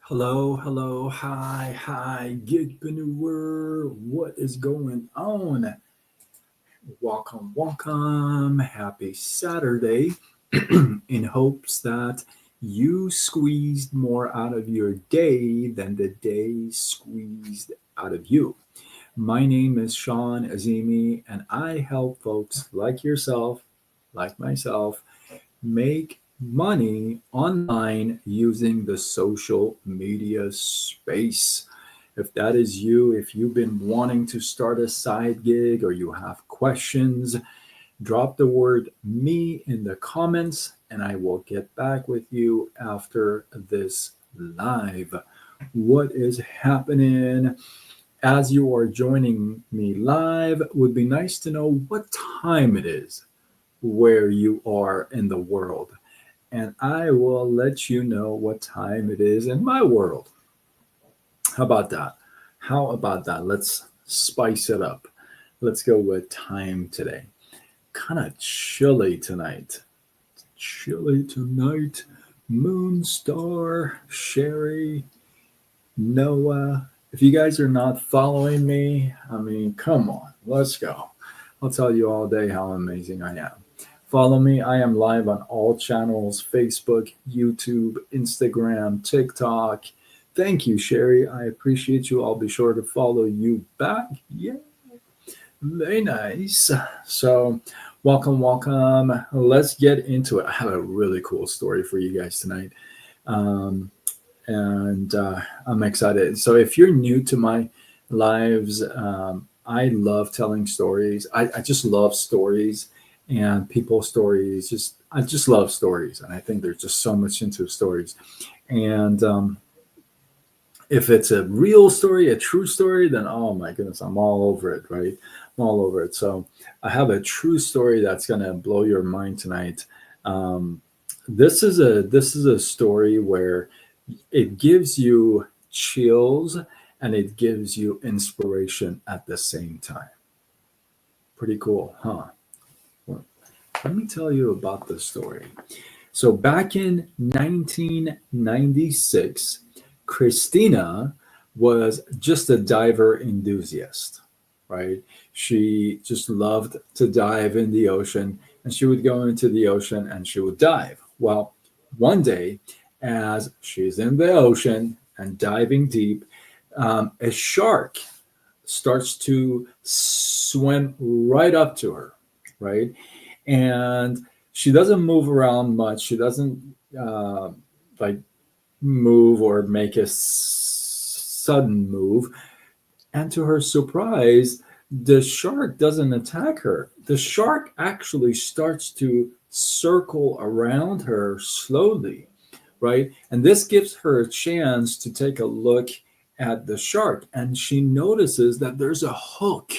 Hello, hello, hi, gigpreneur. What is going on? Welcome, welcome. Happy Saturday. In hopes that you squeezed more out of your day than the day squeezed out of you. My name is Sean Azimi, and I help folks like yourself, like myself, make money online using the social media space. If that is you, if you've been wanting to start a side gig or you have questions, drop the word me in the comments and I will get back with you after this live. What is happening? As you are joining me live, would be nice to know what time it is where you are in the world, and I will let you know what time it is in my world. How about that? How about that? Let's spice it up. Let's go with time today. Kind of chilly tonight. Chilly tonight. Moonstar, Sherry, Noah. If you guys are not following me, I mean, come on, let's go. I'll tell you all day how amazing I am. Follow me. I am live on all channels: Facebook, YouTube, Instagram, TikTok. Thank you, Sherry. I appreciate you. I'll be sure to follow you back. Yeah, very nice. So, welcome, welcome. Let's get into it. I have a really cool story for you guys tonight. Um, and I'm excited. So, if you're new to my lives, I love telling stories. I just love stories and people's stories. I just love stories, and I think there's just so much into stories. And if it's a real story, a true story, then oh my goodness, I'm all over it, right? I'm all over it. So I have a true story that's gonna blow your mind tonight. Um, this is a story where it gives you chills and it gives you inspiration at the same time. Pretty cool, huh? Well, let me tell you about the story. So, back in 1996, Christina was just a diver enthusiast, right? She just loved to dive in the ocean and she would go into the ocean and she would dive. Well, one day, as she's in the ocean and diving deep, a shark starts to swim right up to her, right? And she doesn't move around much. She doesn't uh, like move or make a sudden move. And to her surprise, the shark doesn't attack her. The shark actually starts to circle around her slowly, right? And this gives her a chance to take a look at the shark. And she notices that there's a hook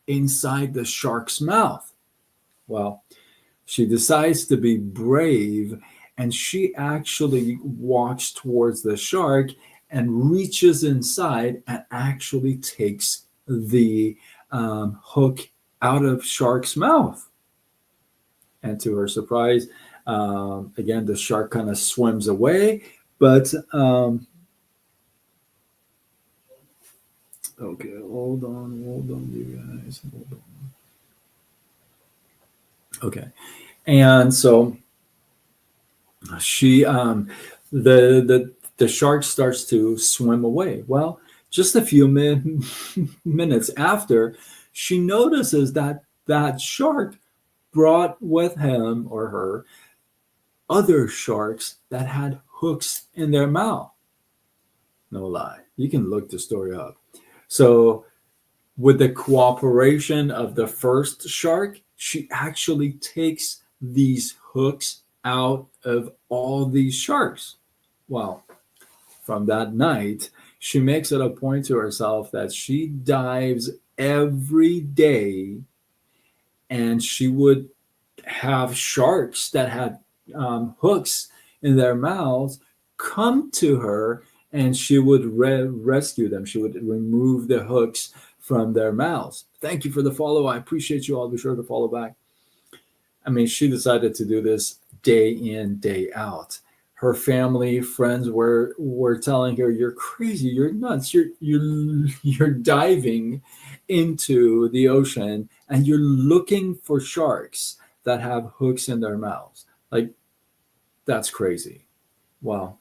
inside the shark's mouth. Well, she decides to be brave and she actually walks towards the shark and reaches inside and actually takes the hook out of shark's mouth. And to her surprise, again, the shark kind of swims away. But okay, hold on, you guys, hold on. Okay, and so she the shark starts to swim away. Well, just a few minutes after, she notices that that shark brought with him or her other sharks that had hooks in their mouth. No lie, you can look the story up. So with the cooperation of the first shark, she actually takes these hooks out of all these sharks. Well, from that night, she makes it a point to herself that she dives every day and she would have sharks that had hooks in their mouths come to her and she would rescue them. She would remove the hooks from their mouths. Thank you for the follow. I appreciate you all. Be sure to follow back. I mean, she decided to do this day in, day out. Her family, friends were telling her, "You're crazy. You're nuts. You're diving into the ocean and you're looking for sharks that have hooks in their mouths. Like that's crazy." Well,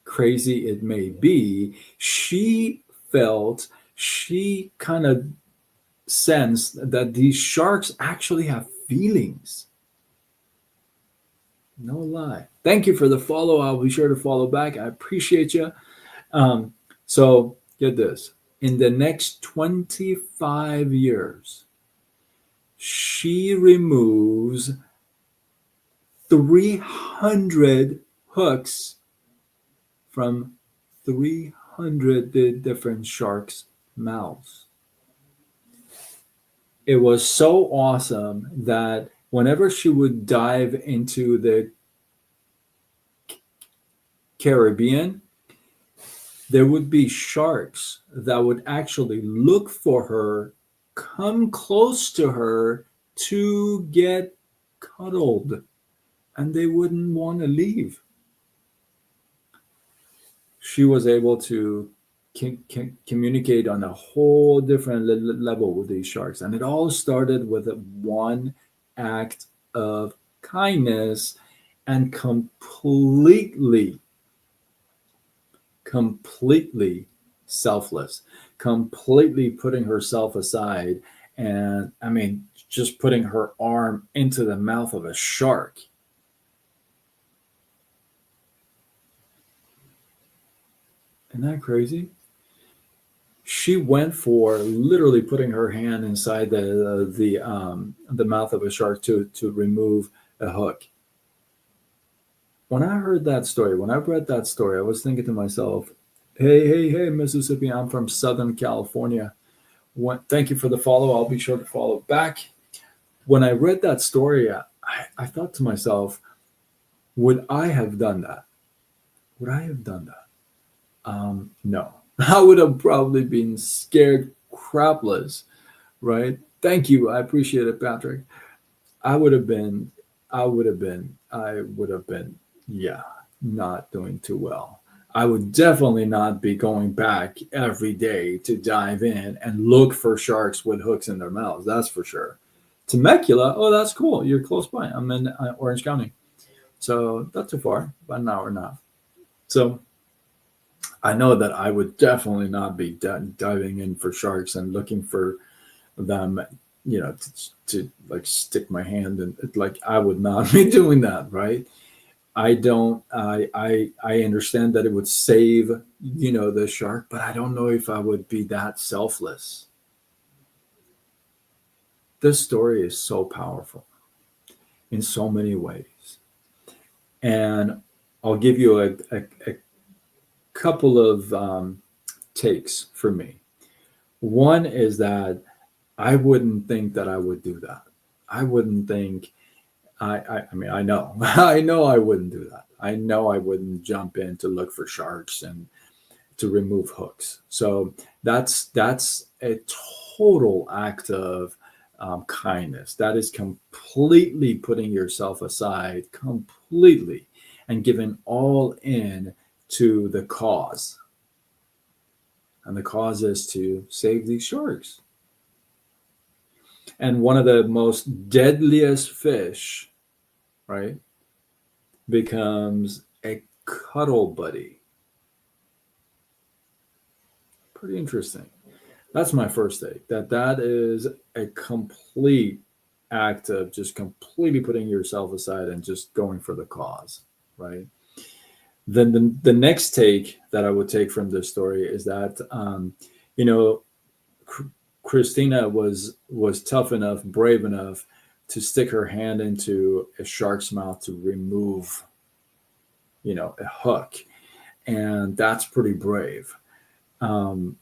crazy it may be, she kind of sensed that these sharks actually have feelings. No lie. Thank you for the follow. I'll be sure to follow back. I appreciate you. So get this. In the next 25 years, she removes 300 hooks from 300 different sharks' mouths. It was so awesome that whenever she would dive into the Caribbean, there would be sharks that would actually look for her, come close to her to get cuddled, and they wouldn't want to leave. She was able to communicate on a whole different level with these sharks. And it all started with one act of kindness and completely selfless, completely putting herself aside. And I mean, just putting her arm into the mouth of a shark. Isn't that crazy? She went for literally putting her hand inside the mouth of a shark to remove a hook. When I heard that story, when I read that story, I was thinking to myself, hey, Mississippi, I'm from Southern California. Thank you for the follow. I'll be sure to follow back. When I read that story, I thought to myself, would I have done that? Would I have done that? No. I would have probably been scared crapless, right? Thank you. I appreciate it, Patrick. I would have been, I would have been, yeah, not doing too well. I would definitely not be going back every day to dive in and look for sharks with hooks in their mouths. That's for sure. Temecula, oh, that's cool. You're close by. I'm in Orange County. So not too far, about an hour and a half. So I know that I would definitely not be diving in for sharks and looking for them, to like stick my hand and like I would not be doing that, right? I don't. I understand that it would save, the shark, but I don't know if I would be that selfless. This story is so powerful in so many ways, and I'll give you a couple of takes for me. One is that I wouldn't think that I would do that. I wouldn't think. I mean, I know, I know I wouldn't do that. I know I wouldn't jump in to look for sharks and to remove hooks. So that's a total act of kindness. That is completely putting yourself aside, completely, and giving all in to the cause. And the cause is to save these sharks. And one of the most deadliest fish, right, becomes a cuddle buddy. Pretty interesting. That's my first take. That is a complete act of just completely putting yourself aside and just going for the cause, right? Then the next take that I would take from this story is that you know Christina was tough enough, brave enough to stick her hand into a shark's mouth to remove, a hook, and that's pretty brave. Um,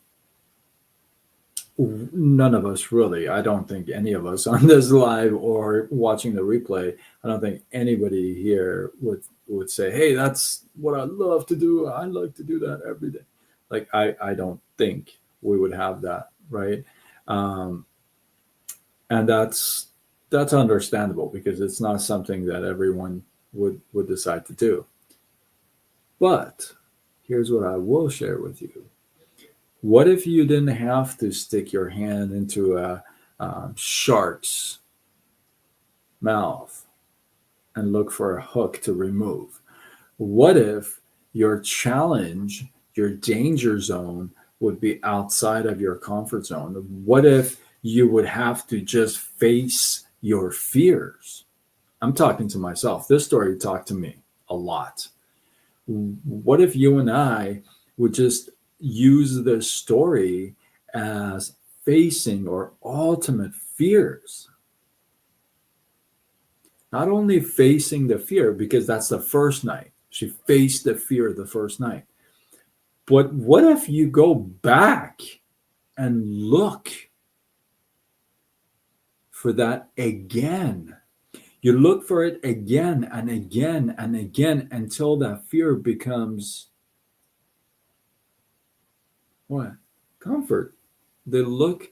None of us really, I don't think any of us on this live or watching the replay, I don't think anybody here would say, "Hey, that's what I love to do. I like to do that every day." Like I don't think we would have that, right? Um, and that's understandable because it's not something that everyone would decide to do. But here's what I will share with you. What if you didn't have to stick your hand into a shark's mouth and look for a hook to remove? What if your challenge, your danger zone would be outside of your comfort zone? What if you would have to just face your fears? I'm talking to myself. This story talked to me a lot. What if you and I would just use this story as facing our ultimate fears? Not only facing the fear, because that's the first night. She faced the fear the first night. But what if you go back and look for that again? You look for it again and again and again until that fear becomes what? Comfort. They look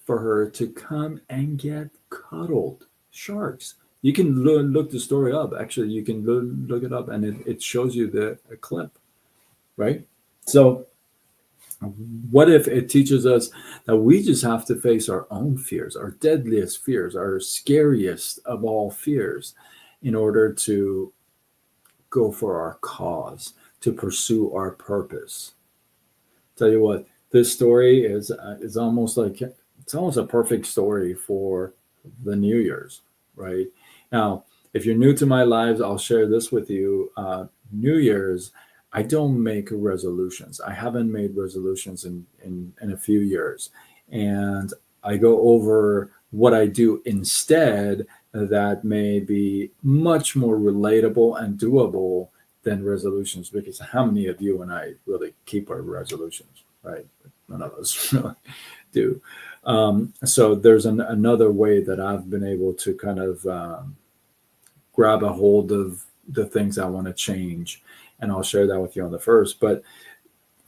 for her to come and get cuddled. Sharks. You can look the story up. Actually, you can look it up and it shows you a clip, right? So, what if it teaches us that we just have to face our own fears, our deadliest fears, our scariest of all fears, in order to go for our cause, to pursue our purpose? Tell you what, this story is almost like it's almost a perfect story for the New Year's, right? Now, if you're new to my lives, I'll share this with you. New Year's, I don't make resolutions. I haven't made resolutions in a few years. And I go over what I do instead that may be much more relatable and doable than resolutions, because how many of you and I really keep our resolutions, right? None of us really do. So there's another way that I've been able to kind of grab a hold of the things I want to change. And I'll share that with you on the first. But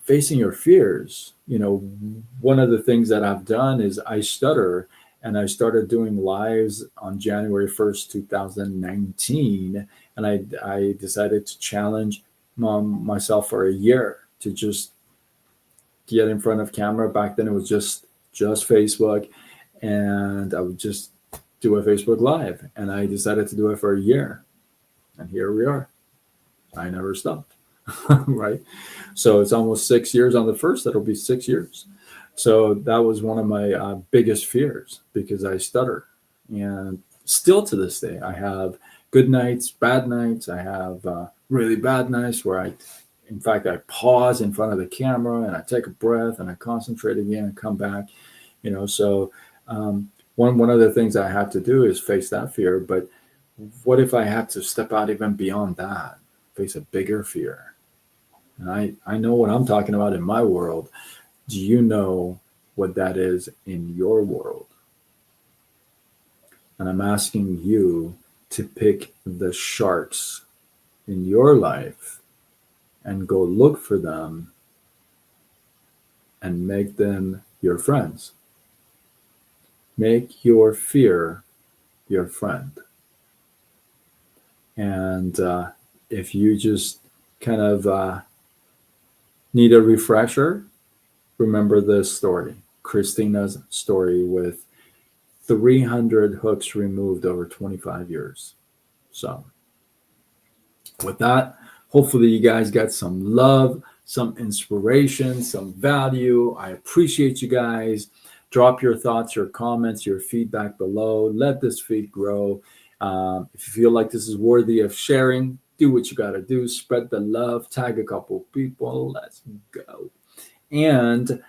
facing your fears, one of the things that I've done is I stutter, and I started doing lives on January 1st, 2019. And I decided to challenge myself for a year to just get in front of camera. Back then it was just Facebook, and I would just do a Facebook Live. And I decided to do it for a year. And here we are. I never stopped. Right? So it's almost 6 years on the first. That'll be 6 years. So that was one of my biggest fears, because I stutter. And still to this day, I have good nights, bad nights. I have really bad nights where in fact, I pause in front of the camera and I take a breath and I concentrate again and come back. So one of the things I have to do is face that fear. But what if I had to step out even beyond that, face a bigger fear? And I know what I'm talking about in my world. Do you know what that is in your world? And I'm asking you to pick the sharks in your life and go look for them and make them your friends. Make your fear your friend. And if you just kind of need a refresher, remember this story, Christina's story, with 300 hooks removed over 25 years. So with that, hopefully you guys got some love, some inspiration, some value. I appreciate you guys. Drop your thoughts, your comments, your feedback below. Let this feed grow. If you feel like this is worthy of sharing, do what you got to do. Spread the love. Tag a couple people. Let's go. And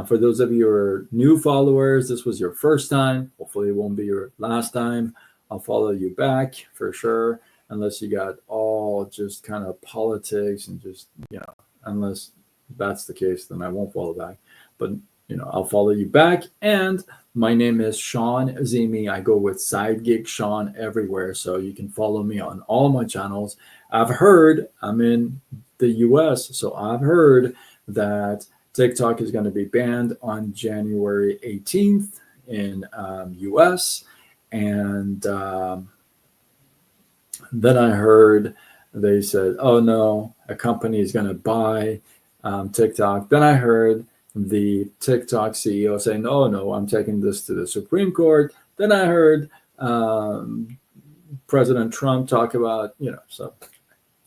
for those of you who are new followers, this was your first time. Hopefully it won't be your last time. I'll follow you back for sure, unless you got all just kind of politics and just, unless that's the case, then I won't follow back. But, I'll follow you back. And my name is Sean Azimi. I go with Side Gig Sean everywhere. So you can follow me on all my channels. I've heard, I'm in the US, so I've heard that TikTok is going to be banned on January 18th in US. And then I heard they said, oh no, a company is going to buy TikTok. Then I heard the TikTok CEO saying, oh no, I'm taking this to the Supreme Court. Then I heard President Trump talk about, so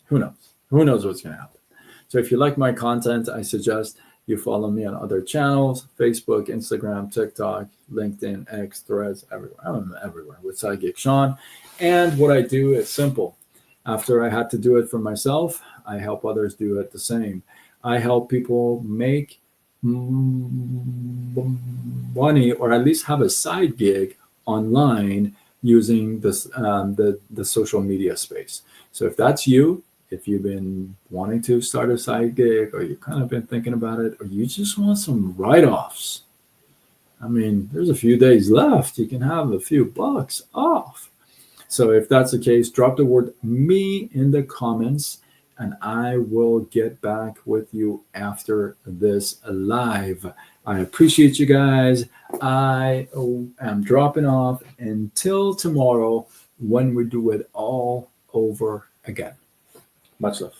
who knows? Who knows what's going to happen? So if you like my content, I suggest you follow me on other channels: Facebook, Instagram, TikTok, LinkedIn, X, Threads, everywhere. I'm everywhere with Sidekick Sean. And what I do is simple. After I had to do it for myself, I help others do it the same. I help people make money, or at least have a side gig online using this the social media space. So if that's you, if you've been wanting to start a side gig, or you've kind of been thinking about it, or you just want some write-offs, I mean, there's a few days left. You can have a few bucks off. So if that's the case, drop the word me in the comments, and I will get back with you after this live. I appreciate you guys. I am dropping off until tomorrow when we do it all over again. Much love.